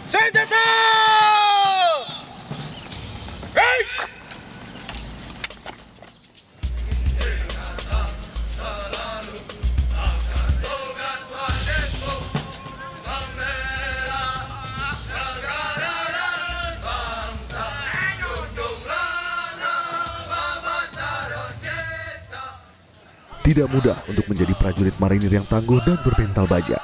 Senjata! Hei! Tidak mudah untuk menjadi prajurit marinir yang tangguh dan bermental baja.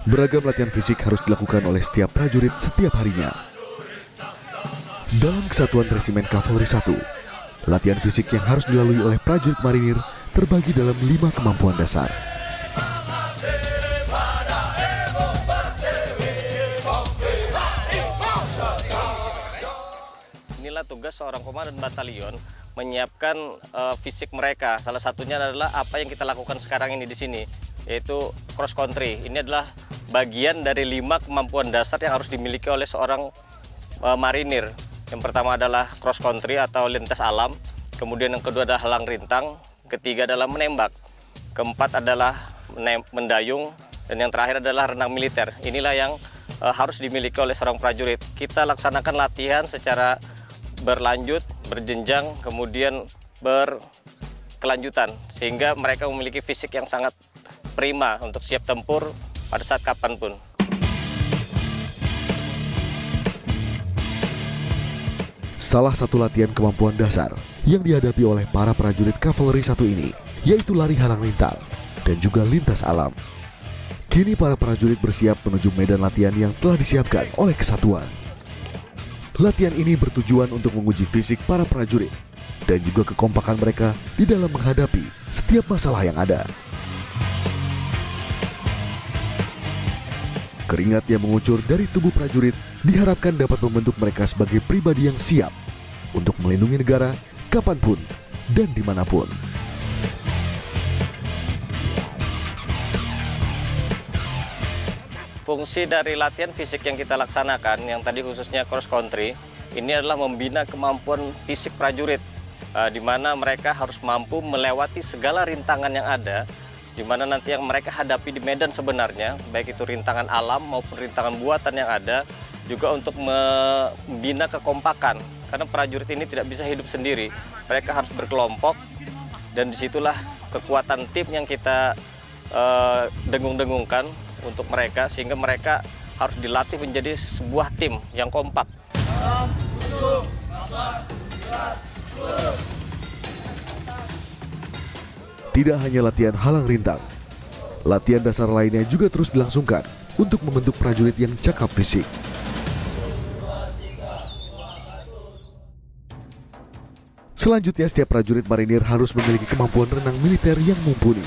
Beragam latihan fisik harus dilakukan oleh setiap prajurit setiap harinya. Dalam Kesatuan Resimen Kavaleri 1, latihan fisik yang harus dilalui oleh prajurit marinir terbagi dalam 5 kemampuan dasar. Inilah tugas seorang komandan batalion menyiapkan fisik mereka. Salah satunya adalah apa yang kita lakukan sekarang ini di sini, yaitu cross country. Ini adalah bagian dari 5 kemampuan dasar yang harus dimiliki oleh seorang marinir. Yang pertama adalah cross country atau lintas alam, kemudian yang kedua adalah halang rintang, ketiga adalah menembak, keempat adalah mendayung, dan yang terakhir adalah renang militer. Inilah yang harus dimiliki oleh seorang prajurit. Kita laksanakan latihan secara berlanjut, berjenjang, kemudian berkelanjutan, sehingga mereka memiliki fisik yang sangat prima untuk siap tempur pada saat kapanpun. Salah satu latihan kemampuan dasar yang dihadapi oleh para prajurit Kavaleri 1 ini yaitu lari halang rintang dan juga lintas alam. Kini para prajurit bersiap menuju medan latihan yang telah disiapkan oleh kesatuan. Latihan ini bertujuan untuk menguji fisik para prajurit dan juga kekompakan mereka di dalam menghadapi setiap masalah yang ada. Keringat yang mengucur dari tubuh prajurit diharapkan dapat membentuk mereka sebagai pribadi yang siap untuk melindungi negara kapanpun dan dimanapun. Fungsi dari latihan fisik yang kita laksanakan, yang tadi khususnya cross country, ini adalah membina kemampuan fisik prajurit, di mana mereka harus mampu melewati segala rintangan yang ada, di mana nanti yang mereka hadapi di medan sebenarnya, baik itu rintangan alam maupun rintangan buatan yang ada, juga untuk membina kekompakan, karena prajurit ini tidak bisa hidup sendiri, mereka harus berkelompok, dan disitulah kekuatan tim yang kita dengung-dengungkan untuk mereka, sehingga mereka harus dilatih menjadi sebuah tim yang kompak. Tidak hanya latihan halang rintang, latihan dasar lainnya juga terus dilangsungkan untuk membentuk prajurit yang cakap fisik. Selanjutnya, setiap prajurit marinir harus memiliki kemampuan renang militer yang mumpuni.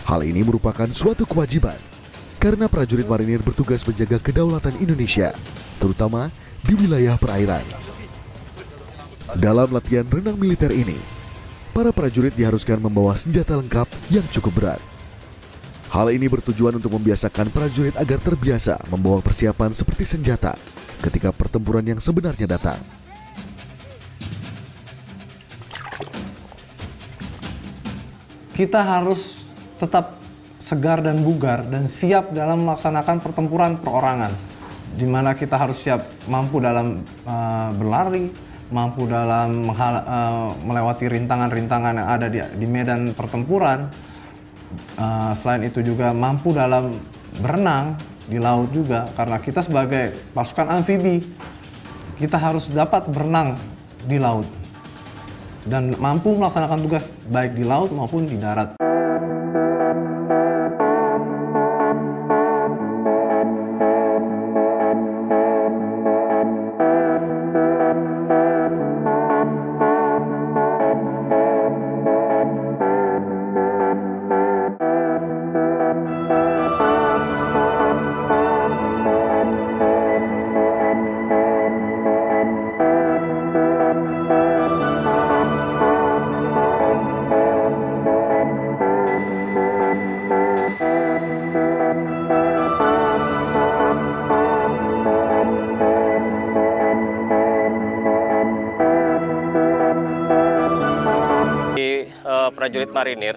Hal ini merupakan suatu kewajiban karena prajurit marinir bertugas menjaga kedaulatan Indonesia, terutama di wilayah perairan. Dalam latihan renang militer ini, para prajurit diharuskan membawa senjata lengkap yang cukup berat. Hal ini bertujuan untuk membiasakan prajurit agar terbiasa membawa persiapan seperti senjata ketika pertempuran yang sebenarnya datang. Kita harus tetap segar dan bugar dan siap dalam melaksanakan pertempuran perorangan, di mana kita harus siap mampu dalam berlari, mampu dalam melewati rintangan-rintangan yang ada di medan pertempuran. Selain itu juga mampu dalam berenang di laut juga, karena kita sebagai pasukan amfibi, kita harus dapat berenang di laut dan mampu melaksanakan tugas baik di laut maupun di darat. Prajurit marinir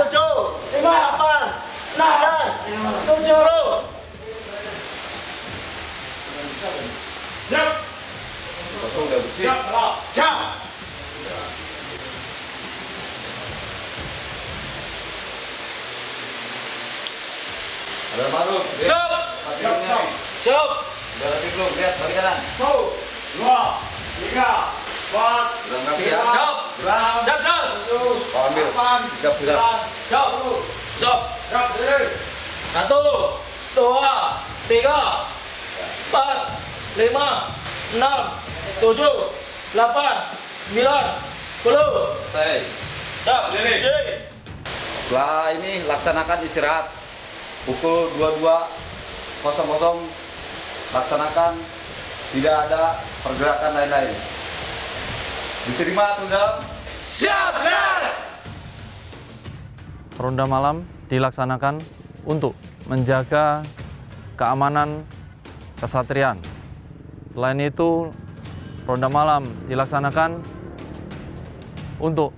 7, 5, 8, 9, 7. Siap. Siap. Ada baru. Siap. Siap. Udah lebih belum? Lihat balik kanan. 1, 2, 3. Dilengkapi ya. Siap. Gerak. Siap, das. Kau ambil. Siap, gerak. Siap. Stop. 1, 2, 3, 4, 5, 6, 7, 8, 9, 10. Selesai. Siap. Ini. Setelah ini laksanakan istirahat pukul 22.00, laksanakan, tidak ada pergerakan lain-lain. Diterima, Tunda. Siap, das. Ronda malam dilaksanakan untuk menjaga keamanan kesatrian. Selain itu, ronda malam dilaksanakan untuk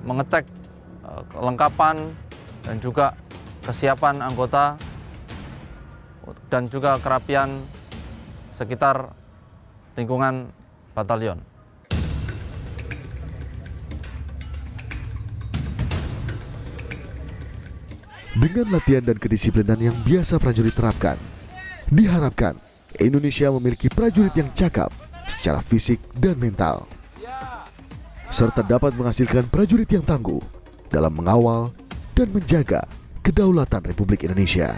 mengecek kelengkapan dan juga kesiapan anggota dan juga kerapian sekitar lingkungan batalion. Dengan latihan dan kedisiplinan yang biasa prajurit terapkan, diharapkan Indonesia memiliki prajurit yang cakap secara fisik dan mental, serta dapat menghasilkan prajurit yang tangguh dalam mengawal dan menjaga kedaulatan Republik Indonesia.